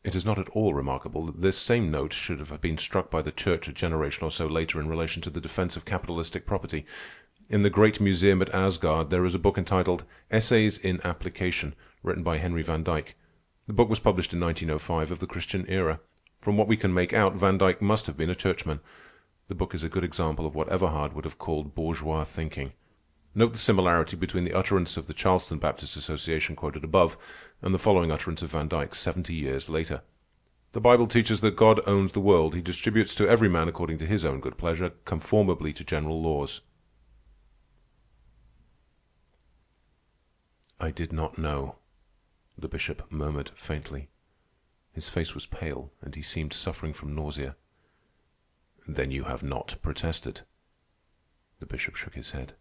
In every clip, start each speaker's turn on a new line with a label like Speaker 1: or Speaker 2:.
Speaker 1: It is not at all remarkable that this same note should have been struck by the Church a generation or so later in relation to the defense of capitalistic property. In the great museum at Asgard there is a book entitled Essays in Application, written by Henry van Dyke. The book was published in 1905 of the Christian era. From what we can make out, Van Dyke must have been a churchman. The book is a good example of what Everhard would have called bourgeois thinking. Note the similarity between the utterance of the Charleston Baptist Association quoted above and the following utterance of Van Dyke 70 years later. The Bible teaches that God owns the world. He distributes to every man according to his own good pleasure, conformably to general laws. I did not know, the bishop murmured faintly. His face was pale, and he seemed suffering from nausea. Then you have not protested. The bishop shook his head.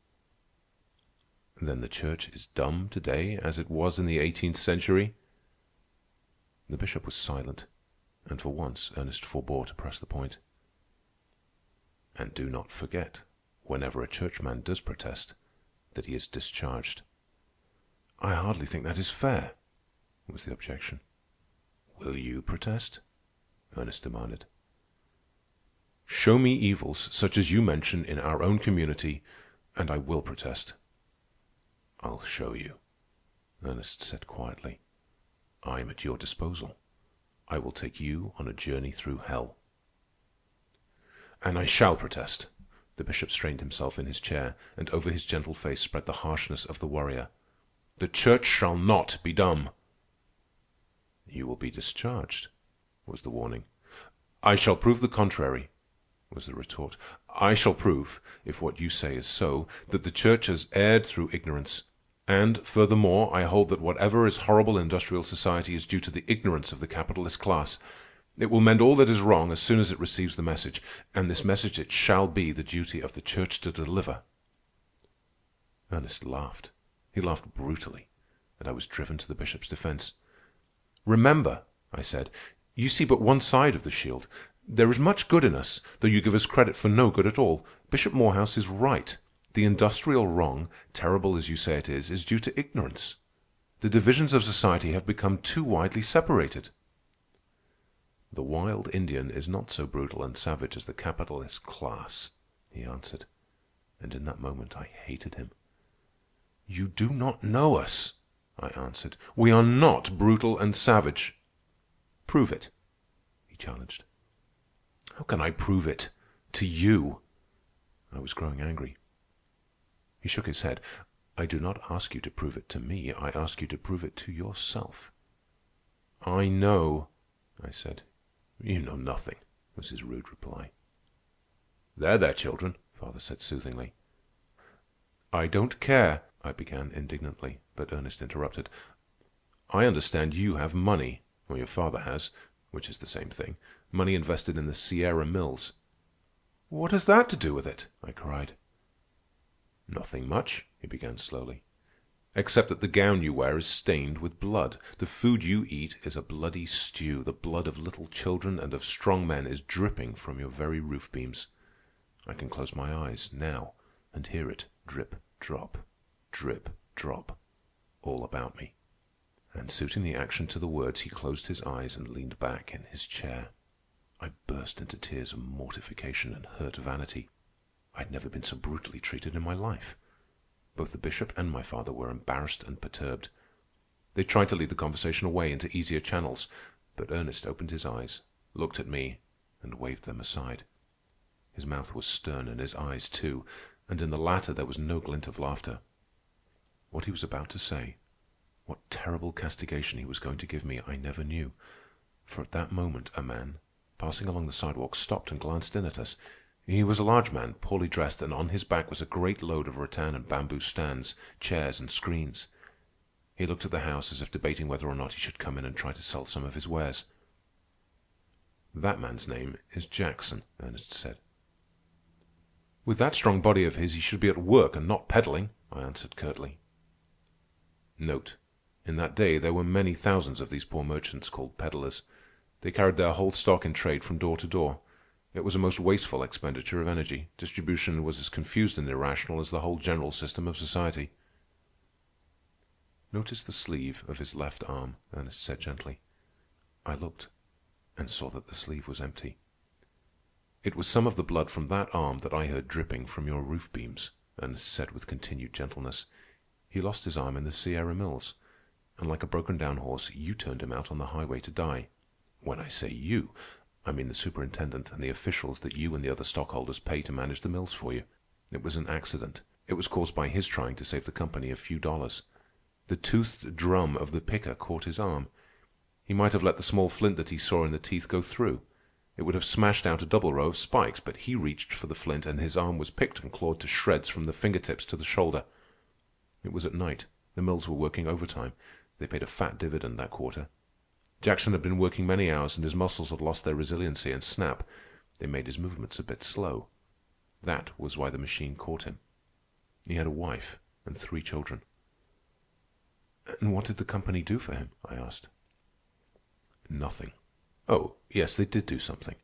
Speaker 1: Then the Church is dumb today, as it was in the 18th century? The bishop was silent, and for once Ernest forbore to press the point. And do not forget, whenever a churchman does protest, that he is discharged. I hardly think that is fair, was the objection. Will you protest? Ernest demanded. Show me evils such as you mention in our own community, and I will protest. I'll show you, Ernest said quietly. I'm at your disposal. I will take you on a journey through hell. And I shall protest. The bishop strained himself in his chair, and over his gentle face spread the harshness of the warrior. The Church shall not be dumb. You will be discharged, was the warning. I shall prove the contrary, was the retort. I shall prove, if what you say is so, that the Church has erred through ignorance. And, furthermore, I hold that whatever is horrible in industrial society is due to the ignorance of the capitalist class. It will mend all that is wrong as soon as it receives the message, and this message it shall be the duty of the Church to deliver. Ernest laughed. He laughed brutally, and I was driven to the bishop's defense. Remember, I said, you see but one side of the shield. There is much good in us, though you give us credit for no good at all. Bishop Morehouse is right. The industrial wrong, terrible as you say it is due to ignorance. The divisions of society have become too widely separated. The wild Indian is not so brutal and savage as the capitalist class, he answered. And in that moment I hated him. You do not know us, I answered. We are not brutal and savage. Prove it, he challenged. How can I prove it? To you? I was growing angry. He shook his head. I do not ask you to prove it to me. I ask you to prove it to yourself. I know, I said. You know nothing, was his rude reply. There, children, father said soothingly. I don't care, I began indignantly, but Ernest interrupted. I understand you have money, or your father has, which is the same thing, money invested in the Sierra Mills. What has that to do with it? I cried. Nothing much, he began slowly, except that the gown you wear is stained with blood. The food you eat is a bloody stew. The blood of little children and of strong men is dripping from your very roof beams. I can close my eyes now and hear it drip, drop, all about me. And suiting the action to the words, he closed his eyes and leaned back in his chair. I burst into tears of mortification and hurt vanity. I'd never been so brutally treated in my life. Both the bishop and my father were embarrassed and perturbed. They tried to lead the conversation away into easier channels, but Ernest opened his eyes, looked at me, and waved them aside. His mouth was stern and his eyes too, and in the latter there was no glint of laughter. What he was about to say, what terrible castigation he was going to give me, I never knew. For at that moment a man, passing along the sidewalk, stopped and glanced in at us. He was a large man, poorly dressed, and on his back was a great load of rattan and bamboo stands, chairs, and screens. He looked at the house as if debating whether or not he should come in and try to sell some of his wares. That man's name is Jackson, Ernest said. With that strong body of his, he should be at work and not peddling, I answered curtly. Note, in that day there were many thousands of these poor merchants called peddlers. They carried their whole stock in trade from door to door. It was a most wasteful expenditure of energy. Distribution was as confused and irrational as the whole general system of society. Notice the sleeve of his left arm, Ernest said gently. I looked and saw that the sleeve was empty. "It was some of the blood from that arm that I heard dripping from your roof beams," Ernest said with continued gentleness. "He lost his arm in the Sierra Mills, and like a broken-down horse, you turned him out on the highway to die. When I say you, I mean the superintendent and the officials that you and the other stockholders pay to manage the mills for you. It was an accident. It was caused by his trying to save the company a few dollars. The toothed drum of the picker caught his arm. He might have let the small flint that he saw in the teeth go through. It would have smashed out a double row of spikes, but he reached for the flint, and his arm was picked and clawed to shreds from the fingertips to the shoulder. It was at night. The mills were working overtime. They paid a fat dividend that quarter. Jackson had been working many hours, and his muscles had lost their resiliency and snap. They made his movements a bit slow. That was why the machine caught him. He had a wife and 3 children." "And what did the company do for him?" I asked. "Nothing. Oh, yes, they did do something.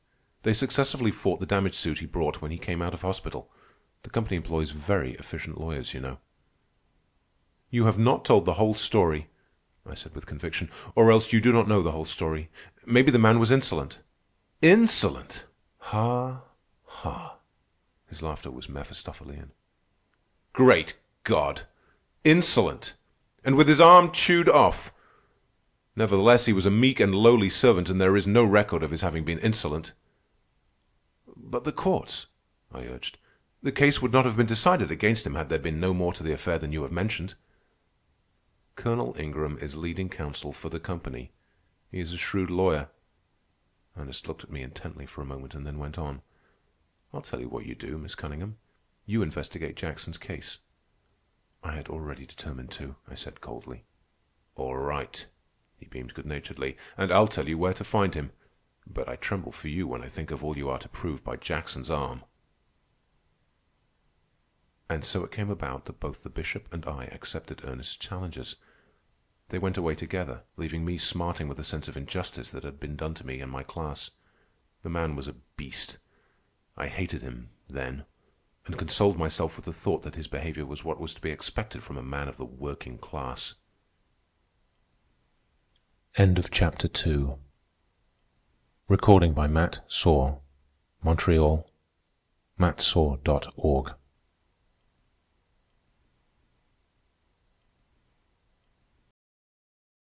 Speaker 1: They successfully fought the damage suit he brought when he came out of hospital. The company employs very efficient lawyers, you know." "You have not told the whole story," I said with conviction, "or else you do not know the whole story. Maybe the man was insolent." "Insolent! Ha, ha." His laughter was Mephistophelian. "Great God! Insolent! And with his arm chewed off! Nevertheless, he was a meek and lowly servant, and there is no record of his having been insolent." "But the courts," I urged. "The case would not have been decided against him had there been no more to the affair than you have mentioned." "Colonel Ingram is leading counsel for the company. He is a shrewd lawyer." Ernest looked at me intently for a moment and then went on. "I'll tell you what you do, Miss Cunningham. You investigate Jackson's case." I had already determined to, I said coldly. "All right." He beamed good-naturedly. "And I'll tell you where to find him. But I tremble for you when I think of all you are to prove by Jackson's arm." And so it came about that both the Bishop and I accepted Ernest's challenges. They went away together, leaving me smarting with a sense of injustice that had been done to me and my class. The man was a beast. I hated him then, and consoled myself with the thought that his behavior was what was to be expected from a man of the working class. End of chapter 2. Recording by Matt Saw, Montreal, mattsaw.org.